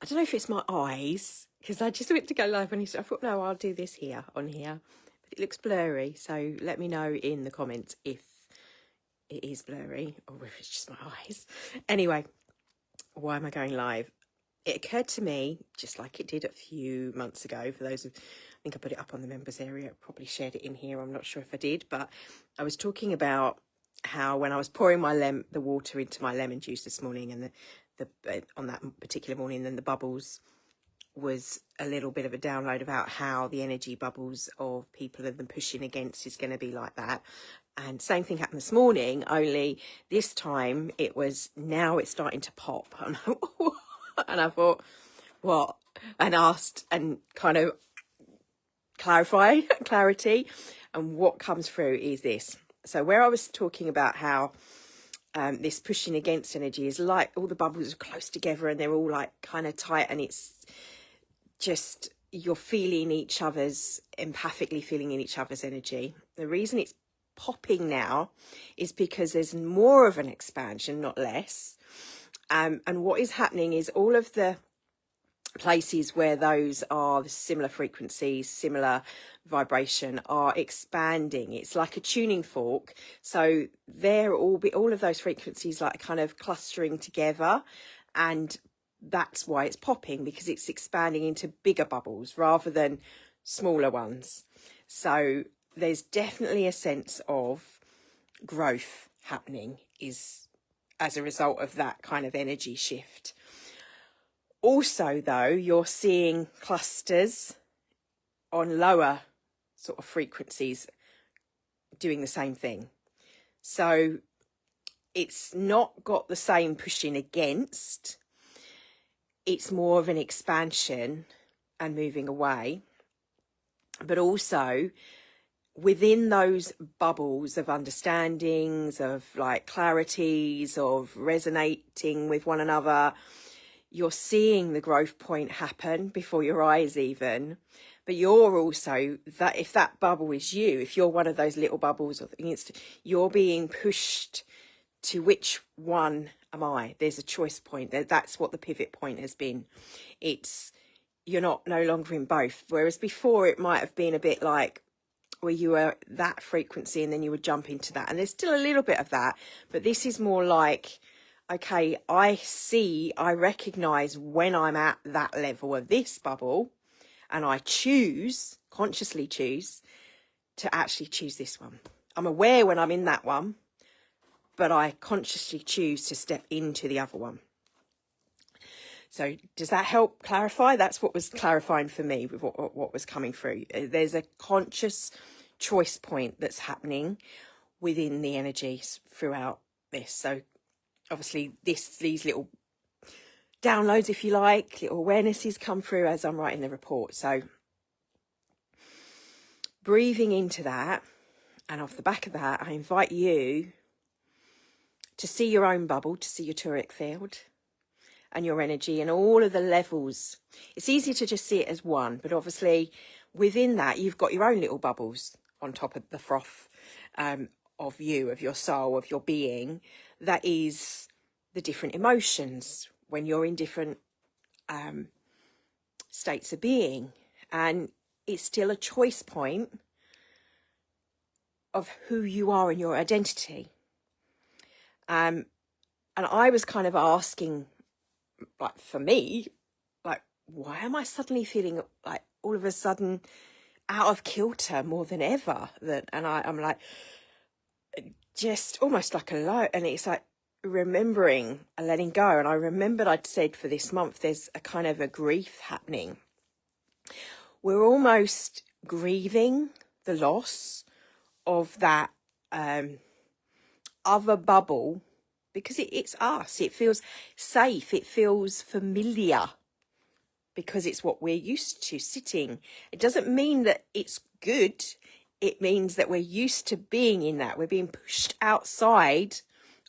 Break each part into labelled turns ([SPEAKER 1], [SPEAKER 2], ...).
[SPEAKER 1] I don't know if it's my eyes, because I just went to go live and I thought, no, I'll do this here, on here. But it looks blurry, so let me know in the comments if it is blurry or if it's just my eyes. Anyway, why am I going live? It occurred to me, just like it did a few months ago, for those who, I think I put it up on the members area, I probably shared it in here, I'm not sure if I did, but I was talking about how when I was pouring the water into my lemon juice this morning, and on that particular morning, then the bubbles was a little bit of a download about how the energy bubbles of people and them pushing against is going to be like that. And same thing happened this morning, only this time now it's starting to pop. And I thought, what? And asked and kind of clarity. And what comes through is this. So where I was talking about how this pushing against energy is like all the bubbles are close together and they're all like kind of tight, and it's just you're empathically feeling in each other's energy. The reason it's popping now is because there's more of an expansion, not less. And what is happening is all of the places where those are the similar frequencies, similar vibration, are expanding. It's like a tuning fork. So all of those frequencies like kind of clustering together, and that's why it's popping, because it's expanding into bigger bubbles rather than smaller ones. So there's definitely a sense of growth happening as a result of that kind of energy shift. Also, though, you're seeing clusters on lower sort of frequencies doing the same thing. So it's not got the same pushing against. It's more of an expansion and moving away. But also within those bubbles of understandings, of like clarities, of resonating with one another, you're seeing the growth point happen before your eyes even. But you're also, that if that bubble is you, if you're one of those little bubbles, you're being pushed to which one am I? There's a choice point. That's what the pivot point has been. You're no longer in both. Whereas before it might have been a bit like where you were that frequency and then you would jump into that. And there's still a little bit of that, but this is more like, okay, I recognize when I'm at that level of this bubble, and I consciously choose to actually choose this one. I'm aware when I'm in that one, but I consciously choose to step into the other one. So does that help clarify? That's what was clarifying for me with what was coming through. There's a conscious choice point that's happening within the energies throughout this. So obviously these little downloads, if you like, little awarenesses come through as I'm writing the report. So breathing into that, and off the back of that, I invite you to see your own bubble, to see your toric field and your energy and all of the levels. It's easy to just see it as one, but obviously within that, you've got your own little bubbles on top of the froth of you, of your soul, of your being. That is the different emotions when you're in different states of being. And it's still a choice point of who you are in your identity. And I was kind of asking, like, for me, like, why am I suddenly feeling like all of a sudden out of kilter more than ever? I'm like, just almost like alone. And it's like remembering and letting go. And I remembered I'd said for this month, there's a kind of a grief happening. We're almost grieving the loss of that other bubble, because it's us. It feels safe. It feels familiar because it's what we're used to sitting. It doesn't mean that it's good. It means that we're used to being in that. We're being pushed outside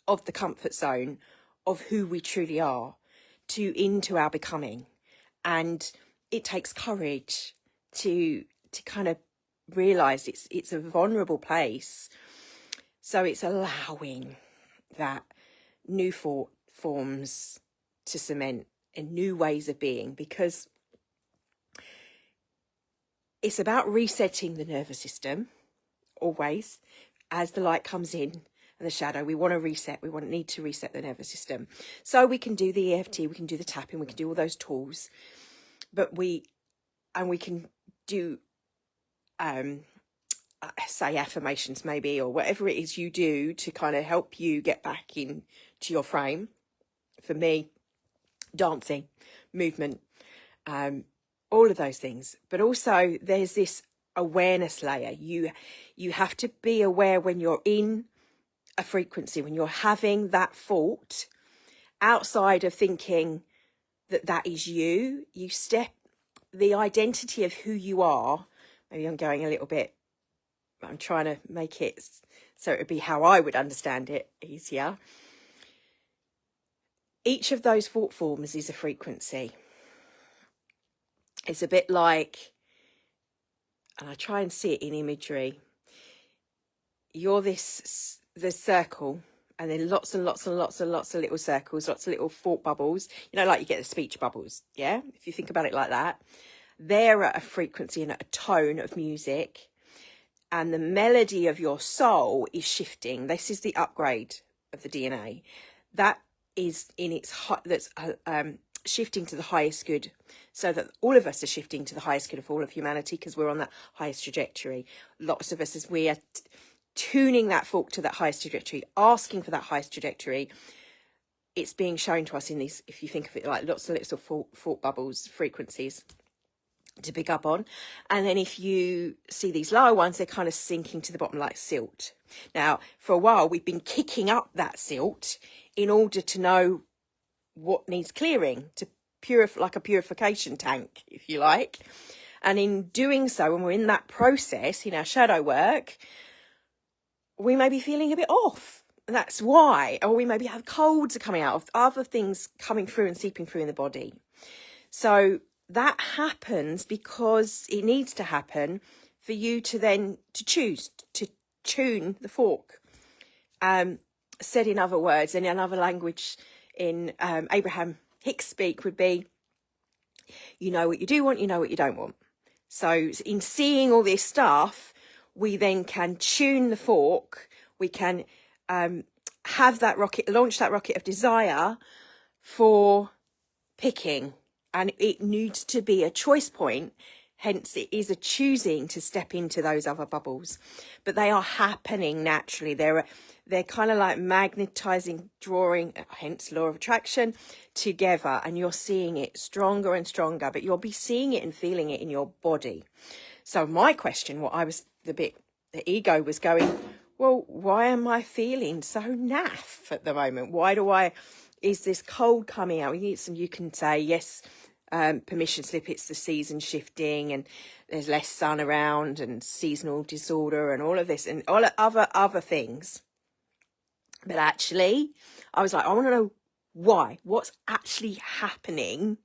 [SPEAKER 1] of the comfort zone of who we truly are into our becoming. And it takes courage to kind of realize it's a vulnerable place. So it's allowing that new forms to cement and new ways of being, because it's about resetting the nervous system always. As the light comes in and the shadow, we want to reset, need to reset the nervous system. So we can do the EFT, we can do the tapping, we can do all those tools, but we can do say affirmations maybe, or whatever it is you do to kind of help you get back into your frame. For me, dancing, movement, all of those things. But also there's this awareness layer. You have to be aware when you're in a frequency, when you're having that thought, outside of thinking that is you step the identity of who you are. Maybe I'm going a little bit, I'm trying to make it so it would be how I would understand it easier. Each of those thought forms is a frequency. It's a bit like, and I try and see it in imagery. You're the circle, and then lots and lots and lots and lots of little circles, lots of little thought bubbles. You know, like you get the speech bubbles, yeah? If you think about it like that, they're at a frequency and at a tone of music, and the melody of your soul is shifting. This is the upgrade of the DNA. That is in its shifting to the highest good, so that all of us are shifting to the highest good of all of humanity, because we're on that highest trajectory. Lots of us, as we are tuning that fork to that highest trajectory, asking for that highest trajectory, it's being shown to us in these, if you think of it like lots of little thought bubbles, frequencies to pick up on. And then if you see these lower ones, they're kind of sinking to the bottom like silt. Now, for a while, we've been kicking up that silt in order to know what needs clearing, to purify, like a purification tank, if you like. And in doing so, when we're in that process, in our shadow work, we may be feeling a bit off. And that's why. Or we maybe have colds coming out, of other things coming through and seeping through in the body. So that happens because it needs to happen for you to then to choose to tune the fork. Said in other words, in another language, in Abraham Hicks speak, would be, you know what you do want, you know what you don't want. So in seeing all this stuff, we then can tune the fork. We can have that rocket, launch that rocket of desire for picking. And it needs to be a choice point. Hence, it is a choosing to step into those other bubbles. But they are happening naturally. They're kind of like magnetizing, drawing, hence law of attraction, together. And you're seeing it stronger and stronger. But you'll be seeing it and feeling it in your body. So my question, the ego was going, well, why am I feeling so naff at the moment? Is this cold coming out? You can say, yes, permission slip, it's the season shifting and there's less sun around and seasonal disorder and all of this and all other things. But actually, I was like, I want to know why. What's actually happening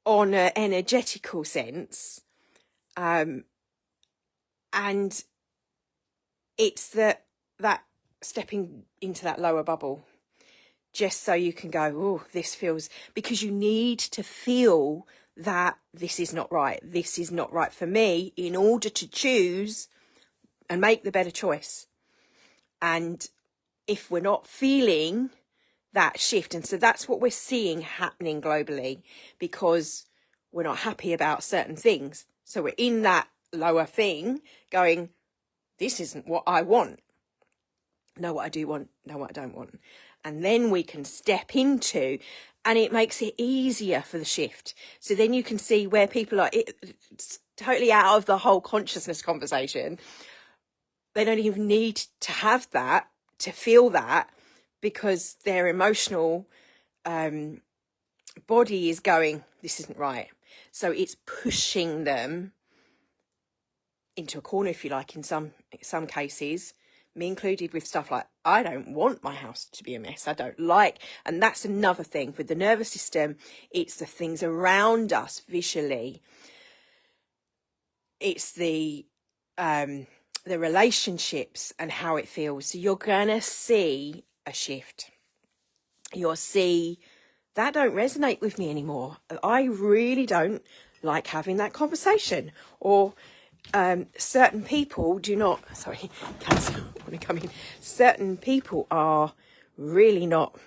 [SPEAKER 1] on an energetical sense? And it's that stepping into that lower bubble, just so you can go, oh, this feels, because you need to feel that this is not right. This is not right for me in order to choose and make the better choice. And if we're not feeling that shift, and so that's what we're seeing happening globally, because we're not happy about certain things. So we're in that lower thing going, this isn't what I want. Know what I do want, know what I don't want. And then we can step into, and it makes it easier for the shift. So then you can see where people are it's totally out of the whole consciousness conversation. They don't even need to have that, to feel that, because their emotional body is going, this isn't right. So it's pushing them into a corner, if you like, in some cases, me included, with stuff like, I don't want my house to be a mess. I don't like, and that's another thing with the nervous system. It's the things around us visually. It's the relationships and how it feels. So you're going to see a shift. You'll see that don't resonate with me anymore. I really don't like having that conversation. Or certain people do not, sorry, cats want to come in. Certain people are really not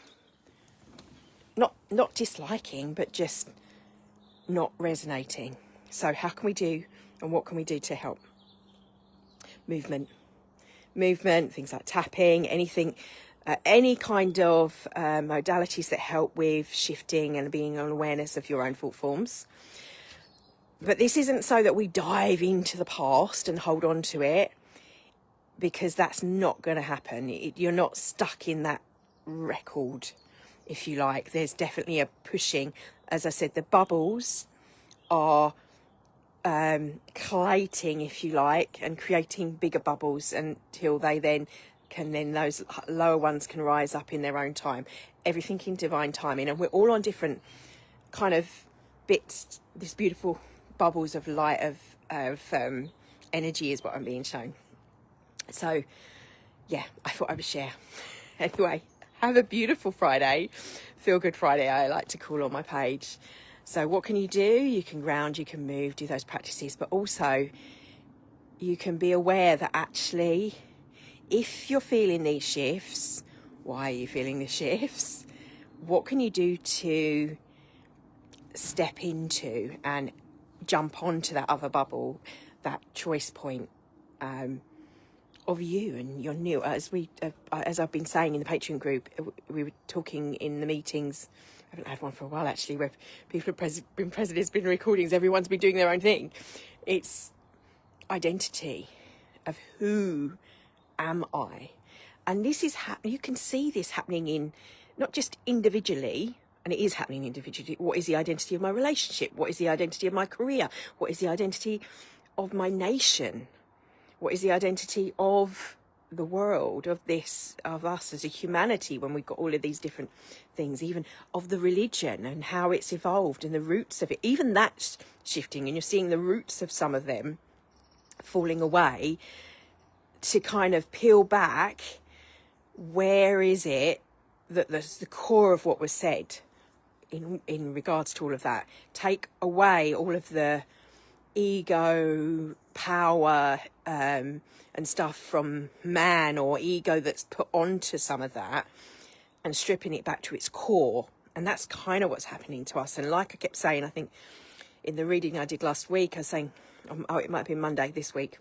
[SPEAKER 1] disliking, but just not resonating. So how can we do, and what can we do to help? Movement, things like tapping, anything, any kind of modalities that help with shifting and being on awareness of your own thought forms. But this isn't so that we dive into the past and hold on to it, because that's not going to happen. You're not stuck in that record, if you like. There's definitely a pushing. As I said, the bubbles are collating, if you like, and creating bigger bubbles until they then those lower ones can rise up in their own time. Everything in divine timing. And we're all on different kind of bits, this beautiful bubbles of light, of energy is what I'm being shown. So yeah, I thought I would share. Anyway, have a beautiful Friday. Feel Good Friday, I like to call on my page. So what can you do? You can ground, you can move, do those practices, but also you can be aware that actually, if you're feeling these shifts, why are you feeling the shifts? What can you do to step into and jump onto that other bubble, that choice point of you and your new, as I've been saying in the Patreon group, we were talking in the meetings. I haven't had one for a while actually, where people have been present. It's been recordings. Everyone's been doing their own thing. It's identity of who am I, and this is you can see this happening in not just individually. And it is happening individually. What is the identity of my relationship? What is the identity of my career? What is the identity of my nation? What is the identity of the world, of us as a humanity, when we've got all of these different things, even of the religion and how it's evolved and the roots of it, even that's shifting, and you're seeing the roots of some of them falling away. To kind of peel back, where is it that the core of what was said in regards to all of that? Take away all of the ego, power, and stuff from man, or ego that's put onto some of that, and stripping it back to its core. And that's kind of what's happening to us. And like I kept saying, I think in the reading I did last week, I was saying, it might have been Monday this week,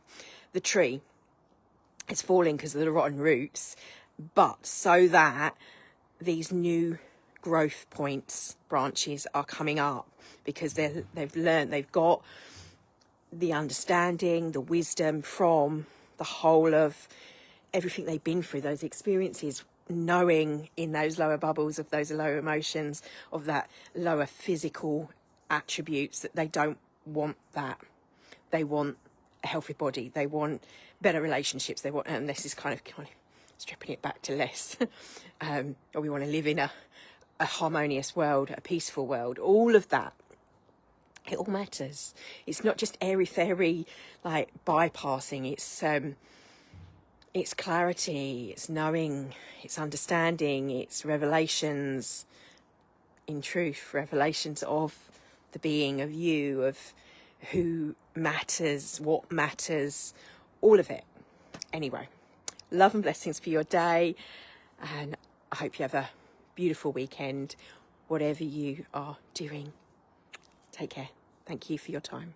[SPEAKER 1] the tree, it's falling because of the rotten roots, but so that these new growth points, branches are coming up, because they've learned, they've got the understanding, the wisdom from the whole of everything they've been through, those experiences, knowing in those lower bubbles of those lower emotions, of that lower physical attributes, that they don't want that. They want a healthy body, they want better relationships, they want, and this is kind of stripping it back to less. Or we want to live in a harmonious world, a peaceful world, all of that. It all matters. It's not just airy-fairy, like bypassing. It's clarity, it's knowing, it's understanding, it's revelations, in truth, revelations of the being, of you, of who matters, what matters, all of it. Anyway, love and blessings for your day, and I hope you have a beautiful weekend, whatever you are doing. Take care. Thank you for your time.